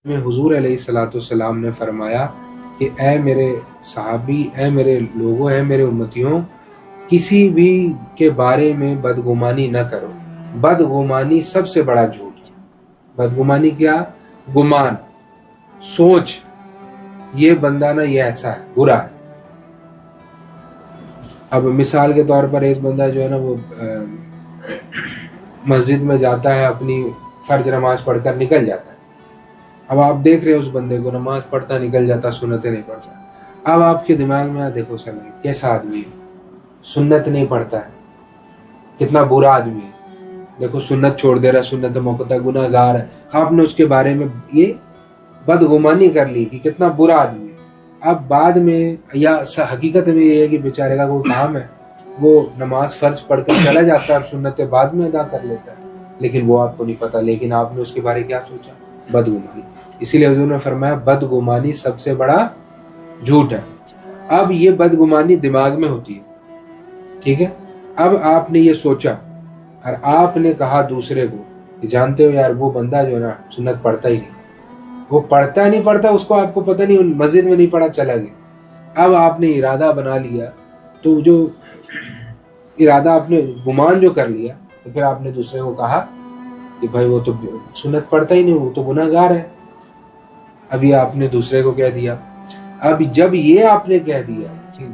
میں حضور علیہ الصلوۃ والسلام نے فرمایا کہ اے میرے صحابی، اے میرے لوگوں، اے میرے امتیوں، کسی بھی کے بارے میں بدگمانی نہ کرو۔ بدگمانی سب سے بڑا جھوٹ ہے۔ بدگمانی کیا؟ گمان، سوچ، یہ بندہ نا یہ ایسا ہے، برا ہے۔ اب مثال کے طور پر ایک بندہ جو ہے نا وہ مسجد میں جاتا ہے، اپنی فرض نماز پڑھ کر نکل جاتا ہے۔ اب آپ دیکھ رہے ہیں اس بندے کو، نماز پڑھتا نکل جاتا، سنتیں نہیں پڑھتا۔ اب آپ کے دماغ میں دیکھو سلام کیسا آدمی ہے، سنت نہیں پڑھتا ہے، کتنا برا آدمی ہے، دیکھو سنت چھوڑ دے رہا، سنت موقع گناہ گار ہے۔ آپ نے اس کے بارے میں یہ بدگمانی کر لی کہ کتنا برا آدمی ہے۔ اب بعد میں یا حقیقت میں یہ ہے کہ بیچارے کا کوئی کام ہے، وہ نماز فرض پڑھ کر چلا جاتا ہے اور سنتیں بعد میں ادا کر لیتا ہے، لیکن وہ آپ کو نہیں پتا، لیکن آپ نے اس کے بارے کیا سوچا؟ بدگمانی۔ اسی لیے حضور نے فرمایا بدگمانی سب سے بڑا جھوٹ ہے۔ اب یہ بدگمانی دماغ میں ہوتی ہے، ٹھیک ہے؟ اب آپ نے یہ سوچا اور آپ نے کہا دوسرے کو کہ جانتے ہو یار وہ بندہ جو ہے نا سنت پڑھتا ہی نہیں، وہ پڑھتا نہیں پڑھتا اس کو آپ کو پتہ نہیں، مسجد میں نہیں پڑھا چلا گیا۔ اب آپ نے ارادہ بنا لیا، تو جو ارادہ آپ نے گمان جو کر لیا، تو پھر آپ نے دوسرے کو کہا کہ بھائی وہ تو سنت پڑھتا ہی نہیں، وہ تو گناہ گار ہے۔ اب یہ آپ نے دوسرے کو کہہ دیا۔ اب جب یہ آپ نے کہہ دیا کہ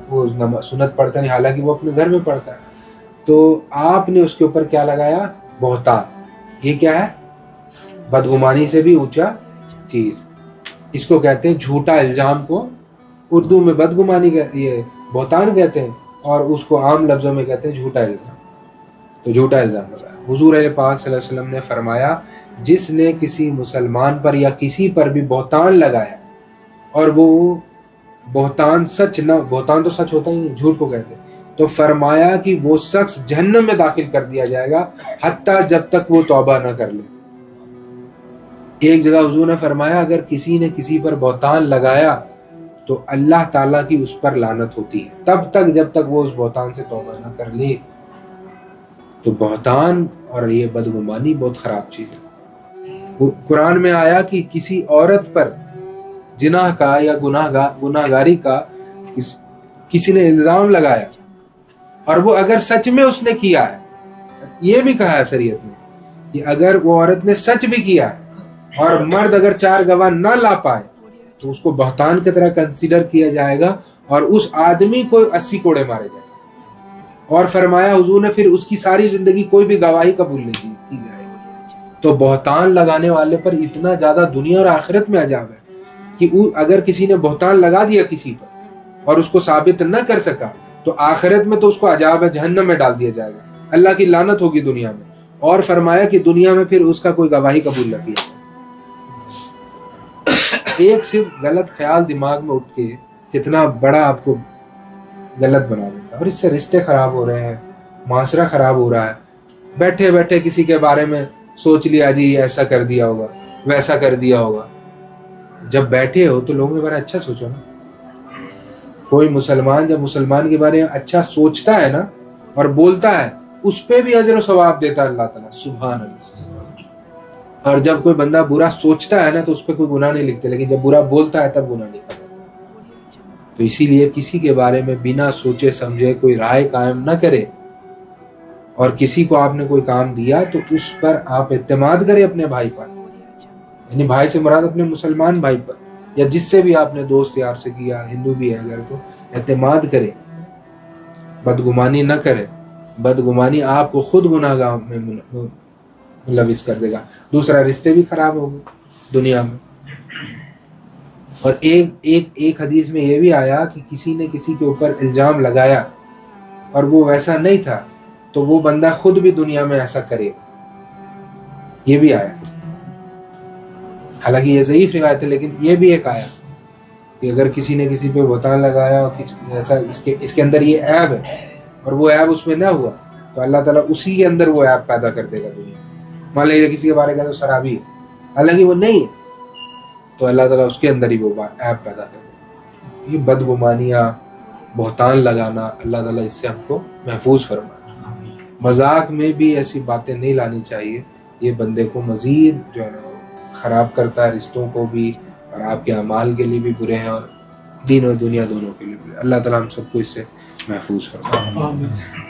وہ سنت پڑھتا نہیں، حالانکہ وہ اپنے گھر میں پڑھتا ہے، تو آپ نے اس کے اوپر کیا لگایا؟ بہتان۔ یہ کیا ہے؟ بدگمانی سے بھی اونچا چیز، اس کو کہتے ہیں جھوٹا الزام، کو اردو میں بدگمانی یہ بہتان کہتے ہیں، اور اس کو عام لفظوں میں کہتے ہیں جھوٹا الزام۔ تو جھوٹا الزام لگایا۔ حضور پاک صلی اللہ علیہ وسلم نے فرمایا جس نے کسی مسلمان پر یا کسی پر بھی بہتان لگایا اور وہ بہتان سچ نہ، بہتان تو سچ ہوتا ہی نہیں، جھوٹ کو کہتے ہیں، تو فرمایا کہ وہ شخص جہنم میں داخل کر دیا جائے گا حتیٰ جب تک وہ توبہ نہ کر لے۔ ایک جگہ حضور نے فرمایا اگر کسی نے کسی پر بہتان لگایا تو اللہ تعالیٰ کی اس پر لعنت ہوتی ہے تب تک جب تک وہ اس بہتان سے توبہ نہ کر لے۔ تو بہتان اور یہ بدگمانی بہت خراب چیز ہے۔ قرآن میں آیا کہ کسی عورت پر جناح کا یا گناہ گاری کا کسی نے الزام لگایا اور وہ اگر سچ میں اس نے کیا ہے، یہ بھی کہا ہے شریعت میں کہ اگر وہ عورت نے سچ بھی کیا ہے اور مرد اگر 4 گواہ نہ لا پائے تو اس کو بہتان کی طرح کنسیڈر کیا جائے گا اور اس آدمی کو 80 کوڑے مارے جائیں گے۔ اور فرمایا حضور نے پھر اس کی ساری زندگی کوئی بھی گواہی قبول نہیں کی جائے گی۔ تو بہتان لگانے والے پر اتنا زیادہ دنیا اور آخرت میں عذاب ہے کہ اگر کسی نے بہتان لگا دیا کسی پر اور اس کو ثابت نہ کر سکا تو آخرت میں تو اس کو عذاب ہے، جہنم میں ڈال دیا جائے گا، اللہ کی لعنت ہوگی دنیا میں۔ اور فرمایا کہ دنیا میں پھر اس کا کوئی گواہی قبول نہ کیا۔ ایک صرف غلط خیال دماغ میں اٹھ کے کتنا بڑا آپ کو غلط بنا دیتا ہے، اور اس سے رشتے خراب ہو رہے ہیں، معاشرہ خراب ہو رہا ہے۔ بیٹھے بیٹھے کسی کے بارے میں سوچ لیا جی ایسا کر دیا ہوگا، ویسا کر دیا ہوگا۔ جب بیٹھے ہو تو لوگوں کے بارے میں اچھا سوچو نا۔ کوئی مسلمان جب مسلمان کے بارے میں اچھا سوچتا ہے نا اور بولتا ہے، اس پہ بھی اجر و ثواب دیتا ہے اللہ تعالیٰ، سبحان اللہ۔ اور جب کوئی بندہ برا سوچتا ہے نا تو اس پہ کوئی گناہ نہیں لکھتے، لیکن جب برا بولتا ہے تب گناہ لکھا جاتا ہے۔ تو اسی لیے کسی کے بارے میں بنا سوچے سمجھے کوئی رائے قائم نہ کرے، اور کسی کو آپ نے کوئی کام دیا تو اس پر آپ اعتماد کریں اپنے بھائی پر، یعنی بھائی سے مراد اپنے مسلمان بھائی پر، یا جس سے بھی آپ نے دوست یار سے کیا، ہندو بھی ہے اگر تو اعتماد کرے، بدگمانی نہ کرے۔ بدگمانی آپ کو خود گناہ گاہ میں ملوث کر دے گا، دوسرا رشتے بھی خراب ہوگے دنیا میں۔ اور ایک حدیث میں یہ بھی آیا کہ کسی نے کسی کے اوپر الزام لگایا اور وہ ویسا نہیں تھا تو وہ بندہ خود بھی دنیا میں ایسا کرے، یہ بھی آیا۔ حالانکہ یہ ضعیف روایت ہے، لیکن یہ بھی ایک آیا کہ اگر کسی نے کسی پہ بہتان لگایا اور ایسا اس کے اندر یہ عیب ہے اور وہ عیب اس میں نہ ہوا تو اللہ تعالیٰ اسی کے اندر وہ عیب پیدا کر دے گا دنیا میں۔ مان لیجیے کسی کے بارے میں شرابی ہے، حالانکہ وہ نہیں ہے، تو اللہ تعالیٰ اس کے اندر ہی وہ عیب پیدا کر دے۔ یہ بدگمانیاں، بہتان لگانا، اللہ تعالیٰ اس سے ہم کو محفوظ فرمائے۔ مذاق میں بھی ایسی باتیں نہیں لانی چاہیے، یہ بندے کو مزید جو ہے نا خراب کرتا ہے رشتوں کو بھی، اور آپ کے اعمال کے لیے بھی برے ہیں، اور دین و دنیا دونوں کے لیے برے۔ اللہ تعالیٰ ہم سب کو اس سے محفوظ فرمائے۔